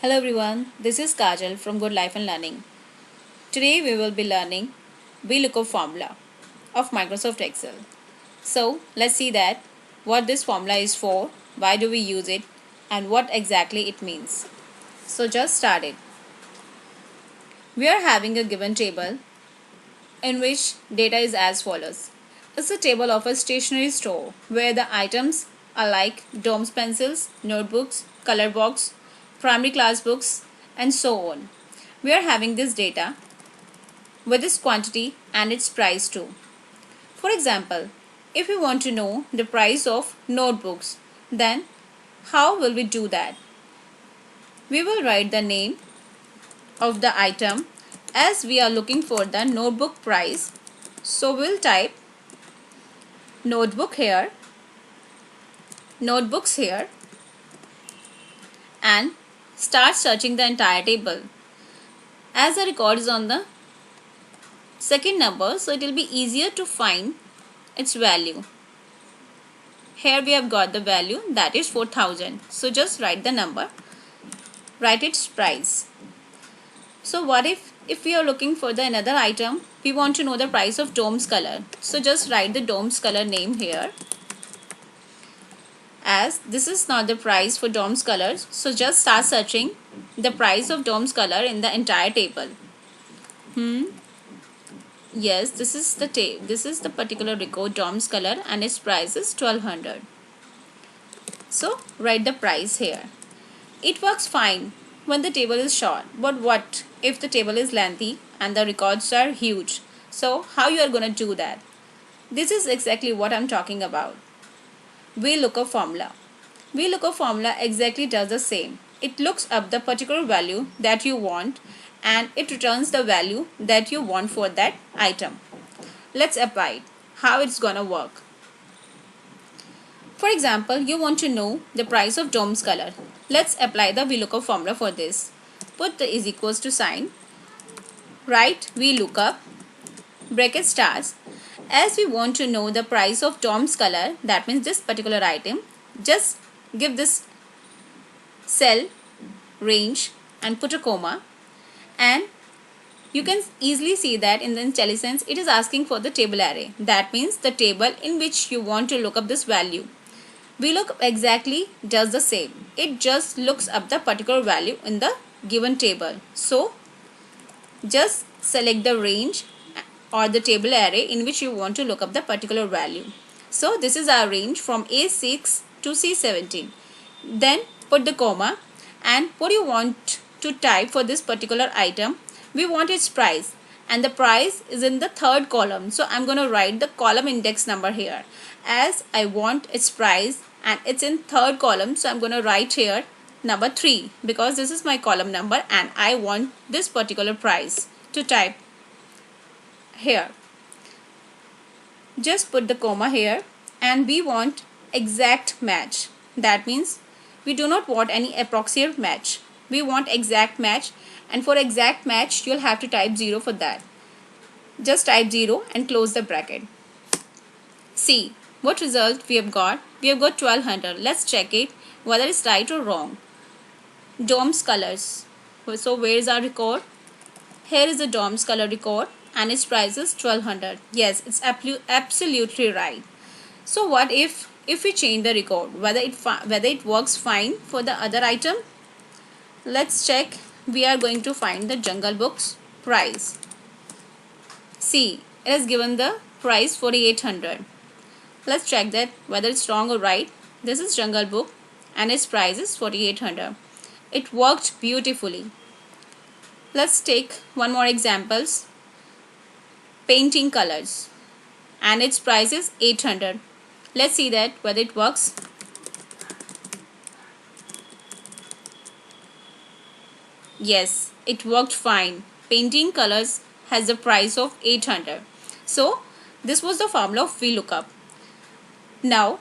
Hello everyone, this is Kajal from Good Life and Learning. Today we will be learning VLOOKUP formula of Microsoft Excel. So let's see that what this formula is for, why do we use it, and what exactly it means. So just start it. We are having a given table in which data is as follows. It's a table of a stationery store where the items are like DOMS pencils, notebooks, color box, primary class books, and so on. We are having this data with its quantity and its price too. For example, if we want to know the price of notebooks, then how will we do that? We will write the name of the item as we are looking for the notebook price. So we'll type notebook here, notebooks here, and start searching the entire table. As the record is on the second number, so it will be easier to find its value. Here we have got the value, that is 4000. So just write the number, write its price. So what if we are looking for the another item, we want to know the price of DOMS color. So just write the DOMS color name here. As this is not the price for DOMS colors, so just start searching the price of DOMS color in the entire table. Yes, this is the particular record DOMS color and its price is 1200. So write the price here. It works fine when the table is short, but what if the table is lengthy and the records are huge? So how you are going to do that? This is exactly what I'm talking about. VLOOKUP formula. VLOOKUP formula exactly does the same. It looks up the particular value that you want and it returns the value that you want for that item. Let's apply it. How it's gonna work. For example, you want to know the price of DOMS color. Let's apply the VLOOKUP formula for this. Put the is equals to sign. Write VLOOKUP, bracket stars. As we want to know the price of DOMS color, that means this particular item, just give this cell range and put a comma, and you can easily see that in the IntelliSense it is asking for the table array. That means the table in which you want to look up this value. VLOOKUP exactly does the same. It just looks up the particular value in the given table. So just select the range or the table array in which you want to look up the particular value. So this is our range from A6 to C17. Then put the comma and what you want to type for this particular item. We want its price and the price is in the third column. So I'm going to write the column index number here as I want its price and it's in third column. So I'm going to write here number 3 because this is my column number and I want this particular price to type here. Just put the comma here and we want exact match. That means we do not want any approximate match. We want exact match, and for exact match you'll have to type 0 for that. Just type 0 and close the bracket. See what result we have got. We have got 1200. Let's check it whether it's right or wrong. DOMS colors. So where is our record? Here is the DOMS color record and its price is 1200. Yes, it's absolutely right. So what if we change the record, whether it works fine for the other item? Let's check. We are going to find the Jungle Book's price. See, it has given the price 4800. Let's check that whether it's wrong or right. This is Jungle Book and its price is 4800. It worked beautifully. Let's take one more examples. Painting colors and its price is 800. Let's see that whether it works. Yes, it worked fine. Painting colors has the price of 800. So this was the formula of VLOOKUP. Now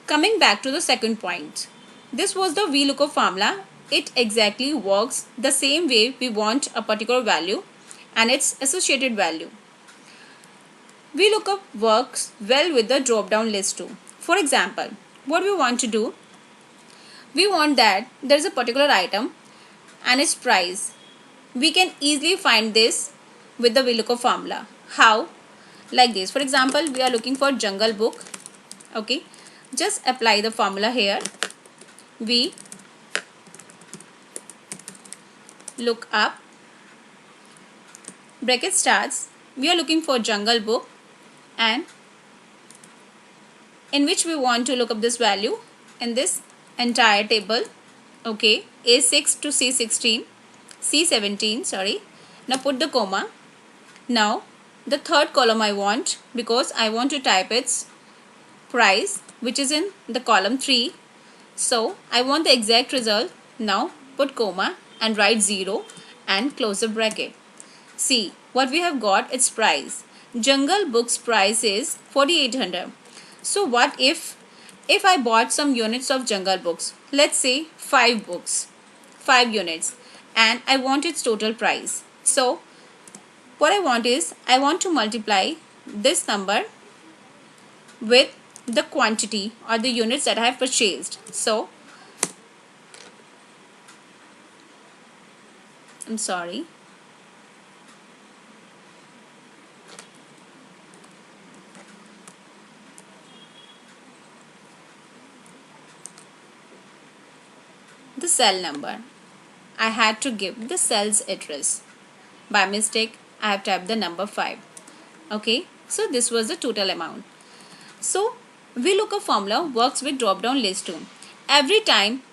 coming back to the second point. This was the VLOOKUP formula. It exactly works the same way we want a particular value and its associated value. VLOOKUP works well with the drop down list too. For example, what we want to do, we want that there is a particular item and its price. We can easily find this with the VLOOKUP formula. How? Like this. For example, we are looking for Jungle Book. Okay, just apply the formula here. We look up, bracket starts, we are looking for Jungle Book, and in which we want to look up this value in this entire table. Okay, A6 to C16, C17, sorry. Now put the comma. Now the third column I want, because I want to type its price which is in the column 3. So I want the exact result. Now put comma and write 0 and close the bracket. See what we have got, its price. Jungle Book's price is 4800. So what if I bought some units of Jungle Books, let's say 5 books, 5 units, and I want its total price. So what I want is, I want to multiply this number with the quantity or the units that I have purchased. So I'm sorry. The cell number. I had to give the cell's address. By mistake, I have typed the number 5. Okay, so this was the total amount. So VLOOKUP formula works with drop down list too. Every time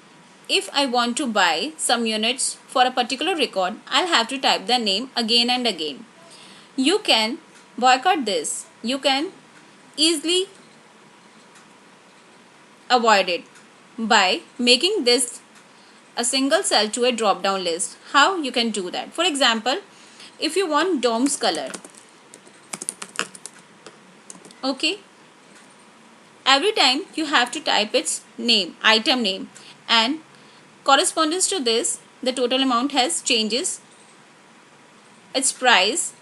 if I want to buy some units for a particular record, I'll have to type the name again and again. You can boycott this. You can easily avoid it by making this a single cell to a drop down list. How you can do that? For example, if you want DOMS color, okay, every time you have to type its name, item name, and correspondence to this, the total amount has changes its price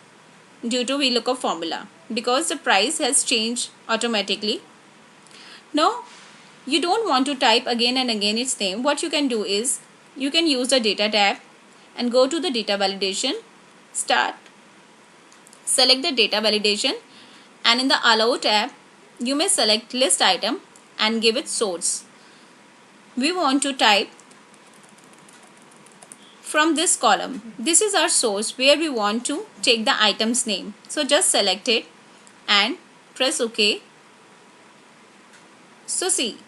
due to VLOOKUP formula, because the price has changed automatically. Now you don't want to type again and again its name. What you can do is, you can use the data tab and go to the data validation, start, select the data validation, and in the allow tab you may select list item and give it source. We want to type from this column. This is our source where we want to take the item's name. So just select it and press OK. So see,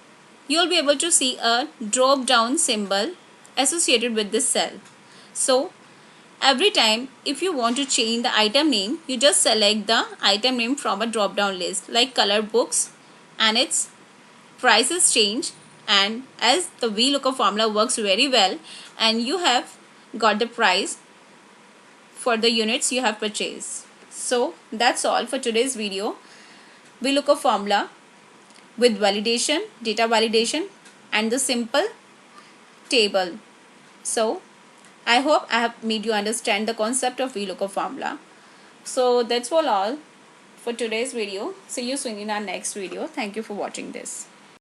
you will be able to see a drop down symbol associated with this cell. So every time if you want to change the item name, you just select the item name from a drop down list like color books, and its prices change. And as the VLOOKUP formula works very well, and you have got the price for the units you have purchased. So that's all for today's video. VLOOKUP formula with validation, data validation, and the simple table. So I hope I have made you understand the concept of VLOOKUP formula. So that's all for today's video. See you soon in our next video. Thank you for watching this.